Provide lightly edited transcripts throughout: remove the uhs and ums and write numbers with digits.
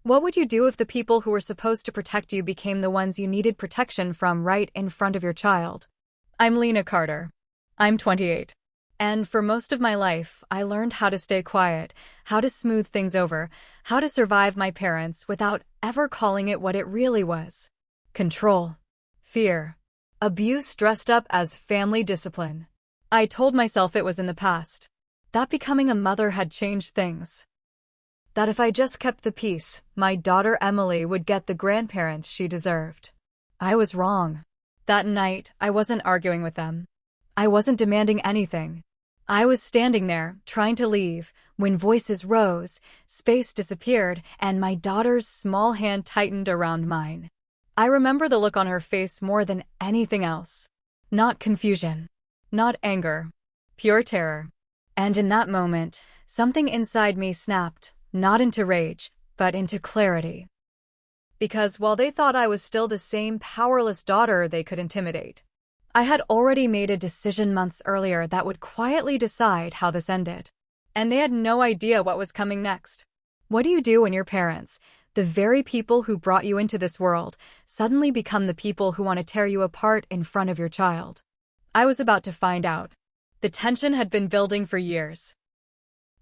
What would you do if the people who were supposed to protect you became the ones you needed protection from right in front of your child? I'm Lena Carter. I'm 28. And for most of my life, I learned how to stay quiet, how to smooth things over, how to survive my parents without ever calling it what it really was. Control. Fear. Abuse dressed up as family discipline. I told myself it was in the past. That becoming a mother had changed things. That if I just kept the peace, my daughter Emily would get the grandparents she deserved. I was wrong. That night, I wasn't arguing with them. I wasn't demanding anything. I was standing there, trying to leave, when voices rose, space disappeared, and my daughter's small hand tightened around mine. I remember the look on her face more than anything else. Not confusion. Not anger. Pure terror. And in that moment, something inside me snapped, not into rage, but into clarity. Because while they thought I was still the same powerless daughter they could intimidate, I had already made a decision months earlier that would quietly decide how this ended. And they had no idea what was coming next. What do you do when your parents, the very people who brought you into this world, suddenly become the people who want to tear you apart in front of your child? I was about to find out. The tension had been building for years.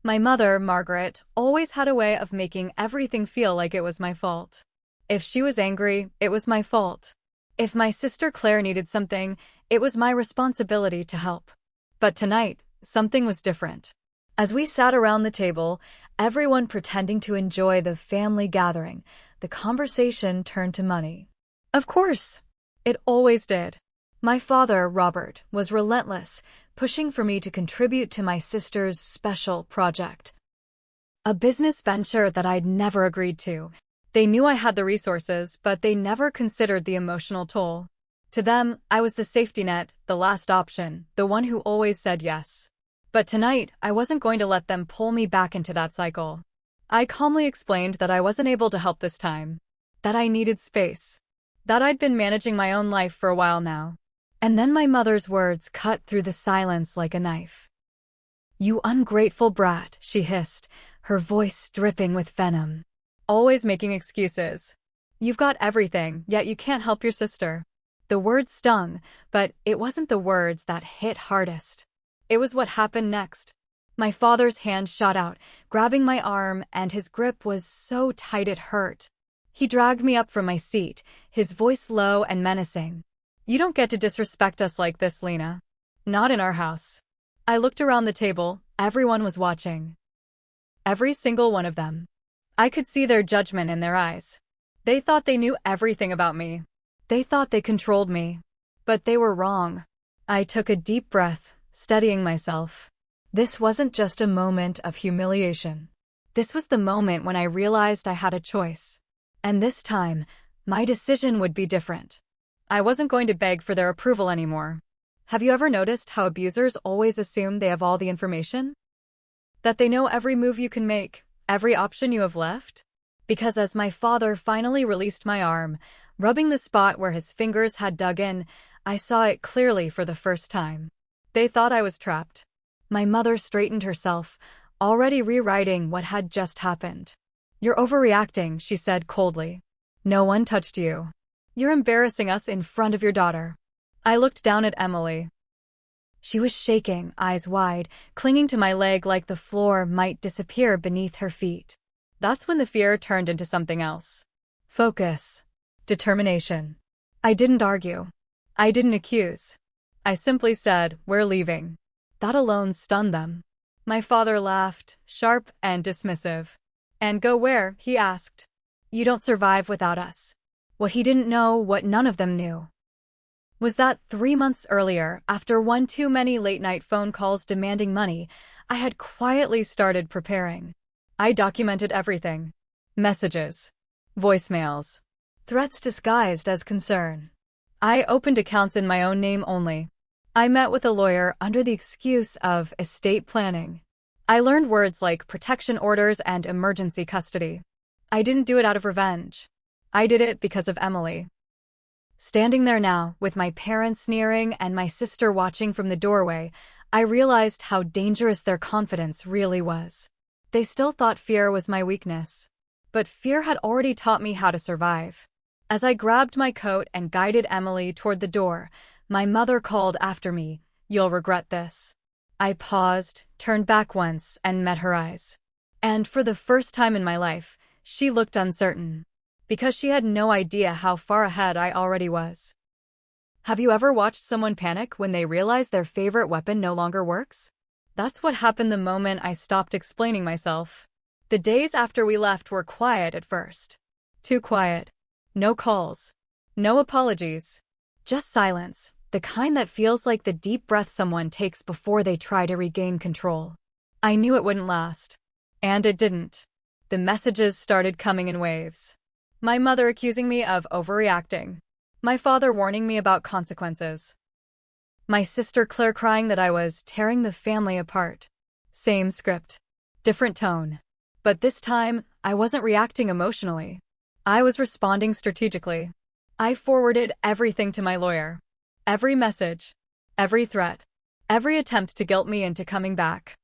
My mother, Margaret, always had a way of making everything feel like it was my fault. If she was angry, it was my fault. If my sister Claire needed something, it was my responsibility to help. But tonight, something was different. As we sat around the table, everyone pretending to enjoy the family gathering, the conversation turned to money. Of course, it always did. My father, Robert, was relentless, pushing for me to contribute to my sister's special project. A business venture that I'd never agreed to. They knew I had the resources, but they never considered the emotional toll. To them, I was the safety net, the last option, the one who always said yes. But tonight, I wasn't going to let them pull me back into that cycle. I calmly explained that I wasn't able to help this time, that I needed space, that I'd been managing my own life for a while now. And then my mother's words cut through the silence like a knife. "You ungrateful brat," she hissed, her voice dripping with venom. "Always making excuses. You've got everything, yet you can't help your sister." The words stung, but it wasn't the words that hit hardest. It was what happened next. My father's hand shot out, grabbing my arm, and his grip was so tight it hurt. He dragged me up from my seat, his voice low and menacing. "You don't get to disrespect us like this, Lena. Not in our house." I looked around the table, everyone was watching. Every single one of them. I could see their judgment in their eyes. They thought they knew everything about me. They thought they controlled me. But they were wrong. I took a deep breath, steadying myself. This wasn't just a moment of humiliation. This was the moment when I realized I had a choice. And this time, my decision would be different. I wasn't going to beg for their approval anymore. Have you ever noticed how abusers always assume they have all the information? That they know every move you can make, every option you have left? Because as my father finally released my arm, rubbing the spot where his fingers had dug in, I saw it clearly for the first time. They thought I was trapped. My mother straightened herself, already rewriting what had just happened. "You're overreacting," she said coldly. "No one touched you. You're embarrassing us in front of your daughter." I looked down at Emily. She was shaking, eyes wide, clinging to my leg like the floor might disappear beneath her feet. That's when the fear turned into something else. Focus. Determination. I didn't argue. I didn't accuse. I simply said, "We're leaving." That alone stunned them. My father laughed, sharp and dismissive. "And go where?" he asked. "You don't survive without us." What he didn't know, what none of them knew, was that 3 months earlier, after one too many late-night phone calls demanding money, I had quietly started preparing. I documented everything. Messages. Voicemails. Threats disguised as concern. I opened accounts in my own name only. I met with a lawyer under the excuse of estate planning. I learned words like protection orders and emergency custody. I didn't do it out of revenge. I did it because of Emily. Standing there now, with my parents sneering and my sister watching from the doorway, I realized how dangerous their confidence really was. They still thought fear was my weakness. But fear had already taught me how to survive. As I grabbed my coat and guided Emily toward the door, my mother called after me, "You'll regret this." I paused, turned back once, and met her eyes. And for the first time in my life, she looked uncertain, because she had no idea how far ahead I already was. Have you ever watched someone panic when they realize their favorite weapon no longer works? That's what happened the moment I stopped explaining myself. The days after we left were quiet at first. Too quiet. No calls. No apologies. Just silence, the kind that feels like the deep breath someone takes before they try to regain control. I knew it wouldn't last. And it didn't. The messages started coming in waves. My mother accusing me of overreacting. My father warning me about consequences. My sister Claire crying that I was tearing the family apart. Same script. Different tone. But this time, I wasn't reacting emotionally. I was responding strategically. I forwarded everything to my lawyer. Every message. Every threat. Every attempt to guilt me into coming back.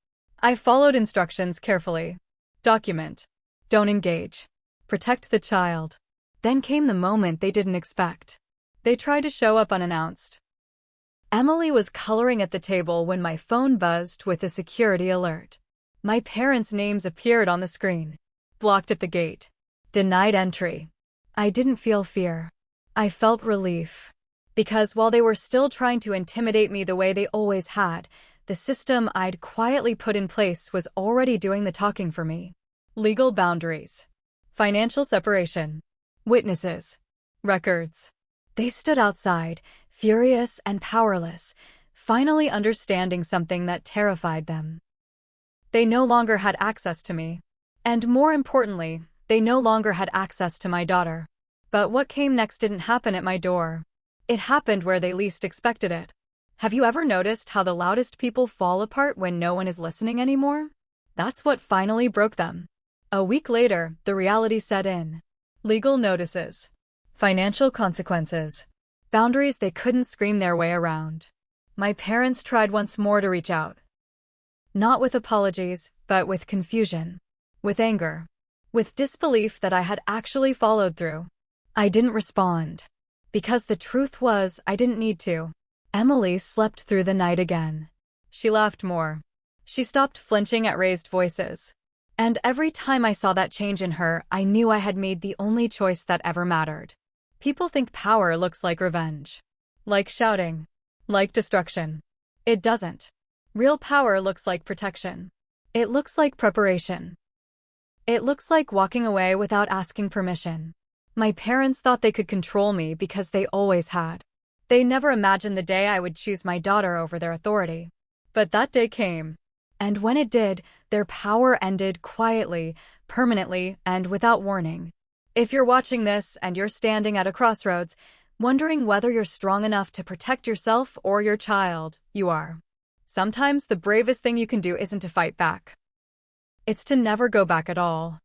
I followed instructions carefully. Document. Don't engage. Protect the child. Then came the moment they didn't expect. They tried to show up unannounced. Emily was coloring at the table when my phone buzzed with a security alert. My parents' names appeared on the screen. Blocked at the gate. Denied entry. I didn't feel fear. I felt relief. Because while they were still trying to intimidate me the way they always had, the system I'd quietly put in place was already doing the talking for me. Legal boundaries. Financial separation. Witnesses. Records. They stood outside, furious and powerless, finally understanding something that terrified them. They no longer had access to me. And more importantly, they no longer had access to my daughter. But what came next didn't happen at my door. It happened where they least expected it. Have you ever noticed how the loudest people fall apart when no one is listening anymore? That's what finally broke them. A week later, the reality set in. Legal notices. Financial consequences. Boundaries they couldn't scream their way around. My parents tried once more to reach out. Not with apologies, but with confusion. With anger. With disbelief that I had actually followed through. I didn't respond. Because the truth was, I didn't need to. Emily slept through the night again. She laughed more. She stopped flinching at raised voices. And every time I saw that change in her, I knew I had made the only choice that ever mattered. People think power looks like revenge. Like shouting. Like destruction. It doesn't. Real power looks like protection. It looks like preparation. It looks like walking away without asking permission. My parents thought they could control me because they always had. They never imagined the day I would choose my daughter over their authority. But that day came. And when it did, their power ended quietly, permanently, and without warning. If you're watching this and you're standing at a crossroads, wondering whether you're strong enough to protect yourself or your child, you are. Sometimes the bravest thing you can do isn't to fight back. It's to never go back at all.